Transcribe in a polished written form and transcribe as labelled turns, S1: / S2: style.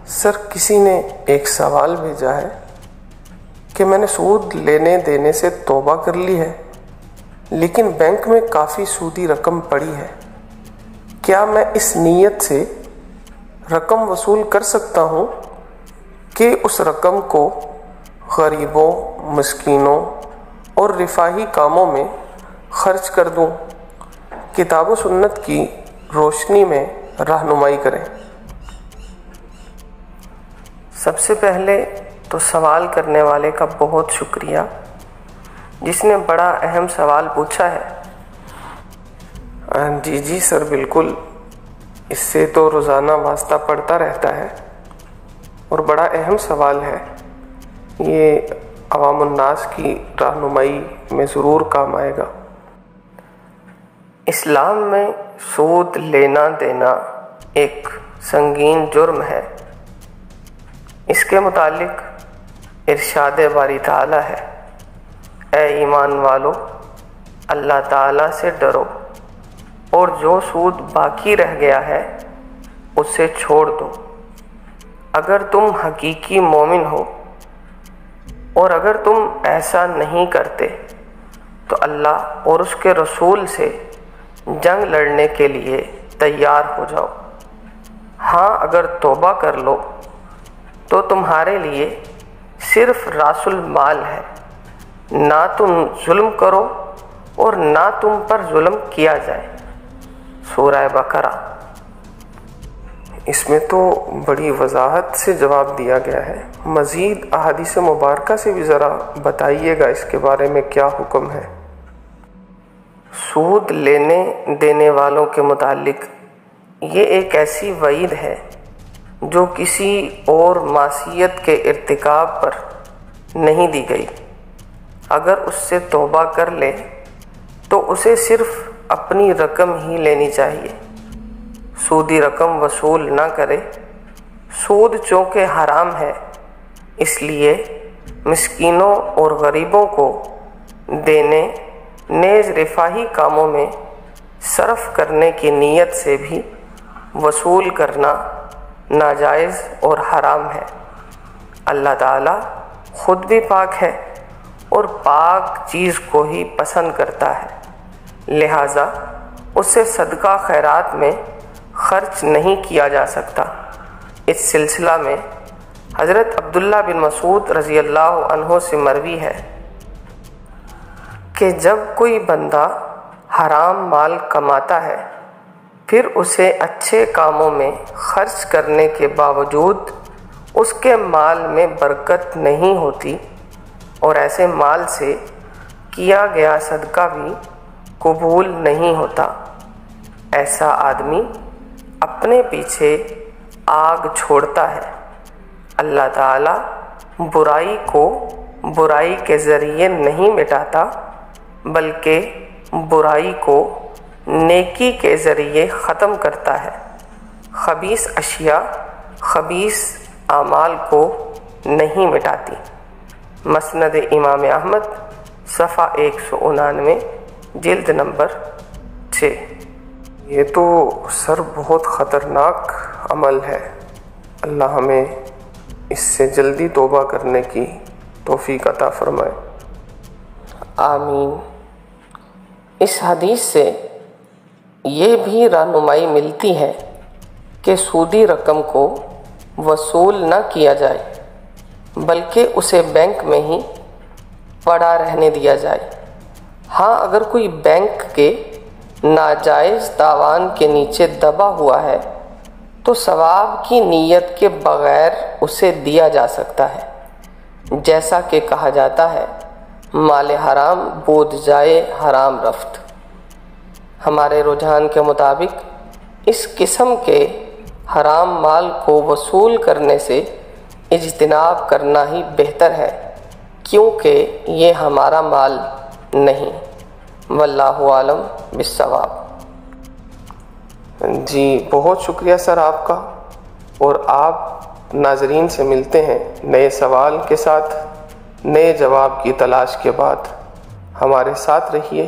S1: سر کسی نے ایک سوال بھیجا ہے کہ میں نے سود لینے دینے سے توبہ کر لی ہے لیکن بینک میں کافی سودی رقم پڑی ہے، کیا میں اس نیت سے رقم وصول کر سکتا ہوں کہ اس رقم کو غریبوں، مسکینوں اور رفاہی کاموں میں خرچ کر دوں؟ کتاب و سنت کی روشنی میں رہنمائی کریں۔
S2: سب سے پہلے تو سوال کرنے والے کا بہت شکریہ جس نے بڑا اہم سوال پوچھا ہے۔
S1: جی سر، بالکل، اس سے تو روزانہ واسطہ پڑتا رہتا ہے اور بڑا اہم سوال ہے۔ یہ عوام الناس کی رہنمائی میں ضرور کام آئے گا۔
S2: اسلام میں سود لینا دینا ایک سنگین جرم ہے۔ اس کے متعلق ارشاد باری تعالیٰ ہے، اے ایمان والو، اللہ تعالیٰ سے ڈرو اور جو سود باقی رہ گیا ہے اسے چھوڑ دو اگر تم حقیقی مومن ہو، اور اگر تم ایسا نہیں کرتے تو اللہ اور اس کے رسول سے جنگ لڑنے کے لیے تیار ہو جاؤ۔ ہاں، اگر توبہ کر لو تو تمہارے لیے صرف راس المال ہے، نہ تم ظلم کرو اور نہ تم پر ظلم کیا جائے۔ سورہ بقرہ۔
S1: اس میں تو بڑی وضاحت سے جواب دیا گیا ہے، مزید احادیث مبارکہ سے بھی ذرا بتائیے گا اس کے بارے میں کیا حکم ہے؟
S2: سود لینے دینے والوں کے متعلق یہ ایک ایسی وعید ہے جو کسی اور معصیت کے ارتکاب پر نہیں دی گئی۔ اگر اس سے توبہ کر لے تو اسے صرف اپنی رقم ہی لینی چاہیے، سودی رقم وصول نہ کرے۔ سود چونکہ حرام ہے، اس لیے مسکینوں اور غریبوں کو دینے نیز رفاہی کاموں میں صرف کرنے کی نیت سے بھی وصول کرنا ناجائز اور حرام ہے۔ اللہ تعالیٰ خود بھی پاک ہے اور پاک چیز کو ہی پسند کرتا ہے، لہٰذا اسے صدقہ خیرات میں خرچ نہیں کیا جا سکتا۔ اس سلسلہ میں حضرت عبداللہ بن مسعود رضی اللہ عنہ سے مروی ہے کہ جب کوئی بندہ حرام مال کماتا ہے پھر اسے اچھے کاموں میں خرچ کرنے کے باوجود اس کے مال میں برکت نہیں ہوتی اور ایسے مال سے کیا گیا صدقہ بھی قبول نہیں ہوتا، ایسا آدمی اپنے پیچھے آگ چھوڑتا ہے۔ اللہ تعالیٰ برائی کو برائی کے ذریعے نہیں مٹاتا بلکہ برائی کو نیکی کے ذریعے ختم کرتا ہے۔ خبیث اشیاء خبیث اعمال کو نہیں مٹاتی۔ مسند امام احمد صفحہ 199 جلد نمبر 6۔
S1: یہ تو سر بہت خطرناک عمل ہے، اللہ ہمیں اس سے جلدی توبہ کرنے کی توفیق عطا فرمائے۔
S2: آمین۔ اس حدیث سے یہ بھی رہنمائی ملتی ہے کہ سودی رقم کو وصول نہ کیا جائے بلکہ اسے بینک میں ہی پڑا رہنے دیا جائے۔ ہاں، اگر کوئی بینک کے ناجائز تاوان کے نیچے دبا ہوا ہے تو ثواب کی نیت کے بغیر اسے دیا جا سکتا ہے، جیسا کہ کہا جاتا ہے مال حرام بود جائے حرام رفت۔ ہمارے رجحان کے مطابق اس قسم کے حرام مال کو وصول کرنے سے اجتناب کرنا ہی بہتر ہے، کیونکہ یہ ہمارا مال نہیں۔ واللہ عالم بالصواب۔
S1: جی بہت شکریہ سر آپ کا، اور آپ ناظرین سے ملتے ہیں نئے سوال کے ساتھ، نئے جواب کی تلاش کے بعد۔ ہمارے ساتھ رہیے۔